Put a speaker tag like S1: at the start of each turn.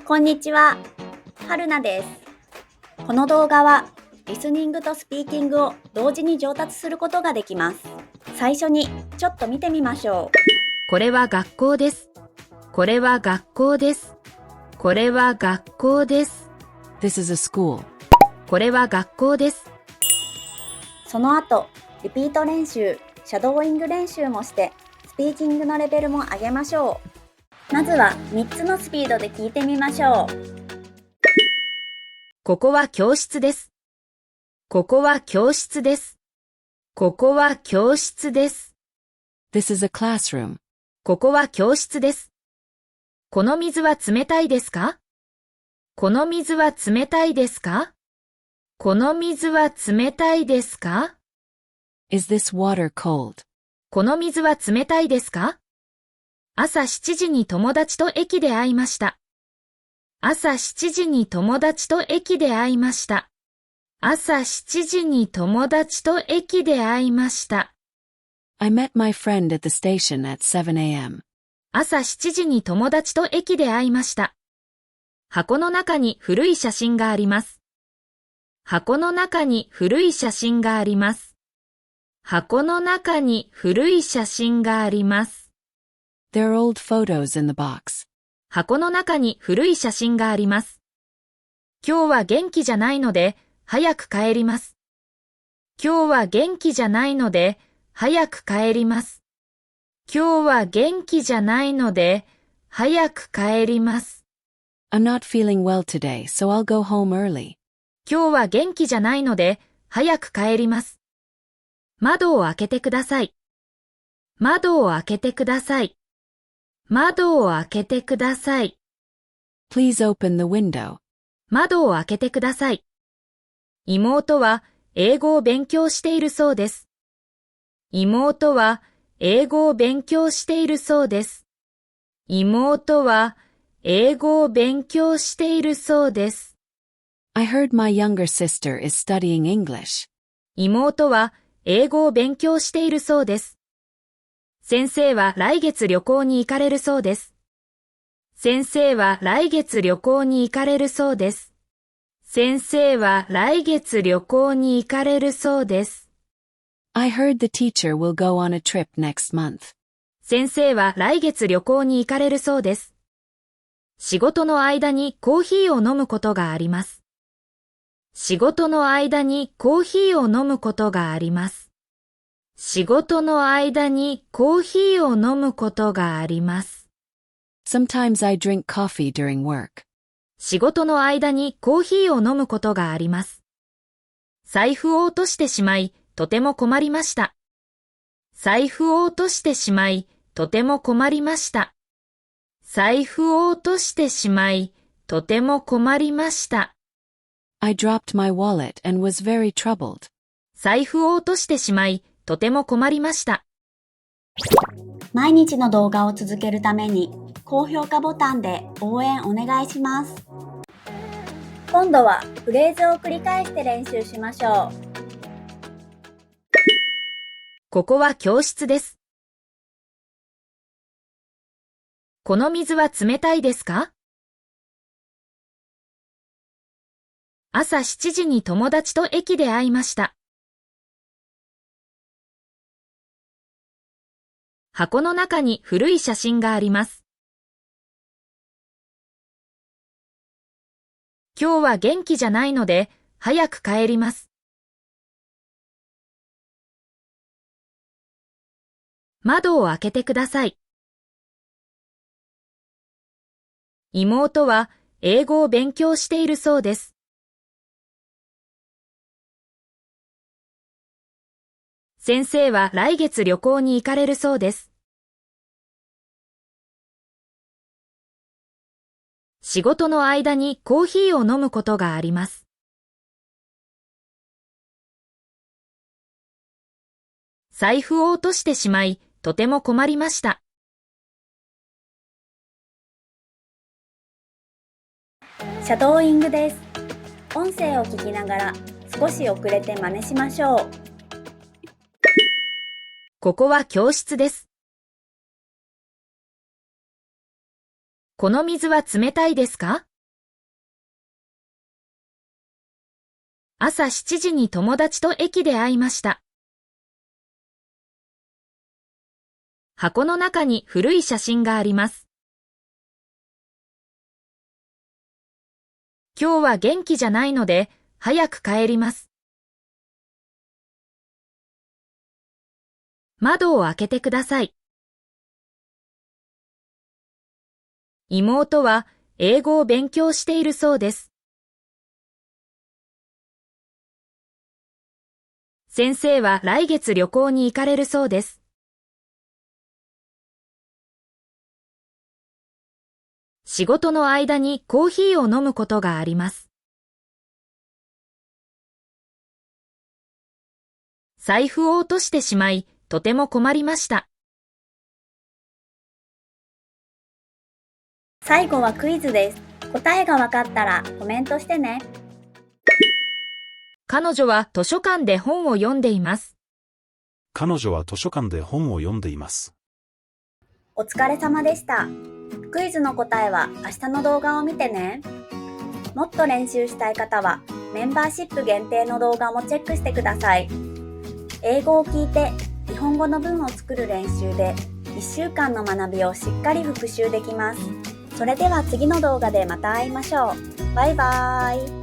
S1: こんにちは、はるなです。この動画はリスニングとスピーキングを同時に上達することができます。最初にちょっと見てみましょう。
S2: これは学校です。これは学校です。これは学校です。
S3: This is a school.
S2: これは学校です。
S1: その後、リピート練習、シャドーイング練習もしてスピーキングのレベルも上げましょう。まずは3つのスピードで聞いてみましょう。
S2: ここは教室です。ここは教室です。ここは教室です。
S3: This is a classroom.
S2: ここは教室です。この水は冷たいですか？この水は冷たいですか？この水は冷たいですか？
S3: Is this water cold?
S2: この水は冷たいですか？朝7時に友達と駅で会いました。朝7時に友達と駅で会いました。朝7時に友達と駅で会いました。
S3: I met my friend at the station at 7 a.m.
S2: 朝7時に友達と駅で会いました。箱の中に古い写真があります。箱の中に古い写真があります。箱の中に古い写真があります。
S3: There are old photos in the box.
S2: 箱の中に古い写真があります。今日は元気じゃないので、早く帰ります。今日は元気じゃないので、早く帰ります。今日は元気じゃないので、早く帰ります。
S3: I'm not feeling well today, so I'll go home early.
S2: 今日は元気じゃないので、早く帰ります。窓を開けてください。窓を開けてください。窓を開けてください。
S3: Please open the window.
S2: 窓を開けてください。妹は英語を勉強しているそうです。妹は英語を勉強しているそうです。妹は英語を勉強しているそうです。
S3: I heard my younger sister is studying English.
S2: 妹は英語を勉強しているそうです。先生は来月旅行に行かれるそうです。先生は来月旅行に行かれるそうです。先生は来月旅行に行かれるそうです。
S3: I heard the teacher will go on a trip next month.
S2: 先生は来月旅行に行かれるそうです。仕事の間にコーヒーを飲むことがあります。仕事の間にコーヒーを飲むことがあります。仕事の間にコーヒーを飲むことがあります。
S3: Sometimes I drink coffee during work.
S2: 仕事の間にコーヒーを飲むことがあります。財布を落としてしまい、とても困りました。財布を落としてしまい、とても困りました。財布を落としてしまい、とても困りました。
S3: I dropped my wallet and was very troubled.
S2: 財布を落としてしまい、とても困りました。
S1: 毎日の動画を続けるために高評価ボタンで応援お願いします。今度はフレーズを繰り返して練習しましょう。
S2: ここは教室です。この水は冷たいですか？朝7時に友達と駅で会いました。箱の中に古い写真があります。今日は元気じゃないので、早く帰ります。窓を開けてください。妹は英語を勉強しているそうです。先生は来月旅行に行かれるそうです。仕事の間にコーヒーを飲むことがあります。財布を落としてしまい、とても困りました。
S1: シャドーイングです。音声を聞きながら少し遅れて真似しましょう。
S2: ここは教室です。この水は冷たいですか？朝7時に友達と駅で会いました。箱の中に古い写真があります。今日は元気じゃないので、早く帰ります。窓を開けてください。妹は英語を勉強しているそうです。先生は来月旅行に行かれるそうです。仕事の間にコーヒーを飲むことがあります。財布を落としてしまい、とても困りました。
S1: 最後はクイズです。答えがわかったらコメントしてね。
S2: 彼女は図書館で本を読んでいます。
S4: 彼女は図書館で本を読んでいます。
S1: お疲れ様でした。クイズの答えは明日の動画を見てね。もっと練習したい方はメンバーシップ限定の動画もチェックしてください。英語を聞いて日本語の文を作る練習で1週間の学びをしっかり復習できます。それでは次の動画でまた会いましょう。バイバーイ。